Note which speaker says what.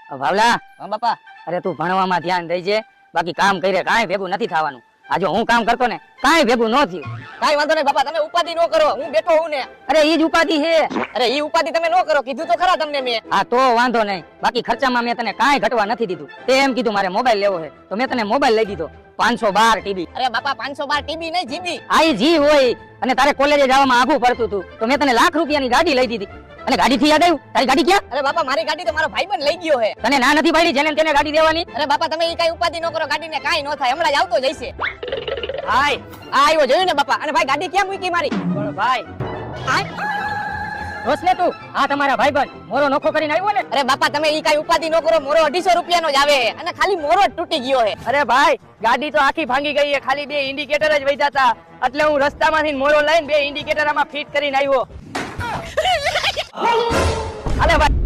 Speaker 1: ભાવલા,
Speaker 2: હા બાપા.
Speaker 1: અરે તું ભણવામાં ધ્યાન દેજે, બાકી કામ કરે કાંઈ ભેગું નથી થવાનું. આ જો હું કામ કરતો ને કાંઈ ભેગું ન થયું.
Speaker 2: કાઈ વાંધો નહીં બાપા, તમે ઉપાધિ ન કરો, હું બેઠો હું ને.
Speaker 1: અરે ઈ જ ઉપાધિ છે.
Speaker 2: અરે ઈ ઉપાધિ તમે ન કરો, કીધું તો ખરા તમને મેં.
Speaker 1: હા તો વાંધો નહીં, બાકી ખર્ચામાં મેં તને કાંઈ ઘટવા નથી દીધું. તે એમ કીધું મારે મોબાઈલ લેવો છે તો મેં તને મોબાઈલ લઈ દીધો 512 ટીબી.
Speaker 2: અરે બાપા 512 ટીબી નહીં જીબી.
Speaker 1: આ ઈ જી હોય, અને તારે કોલેજે જવામાં આઘું પડતું હતું તો મેં તને લાખ રૂપિયાની ગાડી લઈ દીધી. અને ગાડી થી યાદ આવ્યું, તારી ગાડી ક્યાં?
Speaker 2: અરે બાપા મારી ગાડી તો મારો ભાઈબંધ લઈ ગયો છે.
Speaker 1: તને ના નથી પાડી જેને તેને ગાડી દેવાની?
Speaker 2: અરે બાપા તમે ઈ કાઈ ઉપાધિ ન કરો, ગાડીને કાઈ ન થાય, હમણાં જ આવતો જઈશે. હાય આ આવ્યો, જોયું ને બાપા. અને ભાઈ ગાડી ક્યાં મૂકી મારી?
Speaker 1: પણ ભાઈ રોસલે તું આ તમારા ભાઈબંધ મોરો નોખો કરીને આવ્યો ને.
Speaker 2: અરે બાપા તમે ઈ કાઈ ઉપાધિ ન કરો, મોરો 250 રૂપિયાનો જ આવે અને ખાલી મોરો જ તૂટી ગયો છે.
Speaker 1: અરે ભાઈ ગાડી તો આખી ભાંગી ગઈ છે, ખાલી 2 ઇન્ડિકેટર જ વૈધા હતા, એટલે હું રસ્તામાંથી મોરો લઈને 2 ઇન્ડિકેટર આમાં ફિટ કરીને આવ્યો. અરે ભાઈ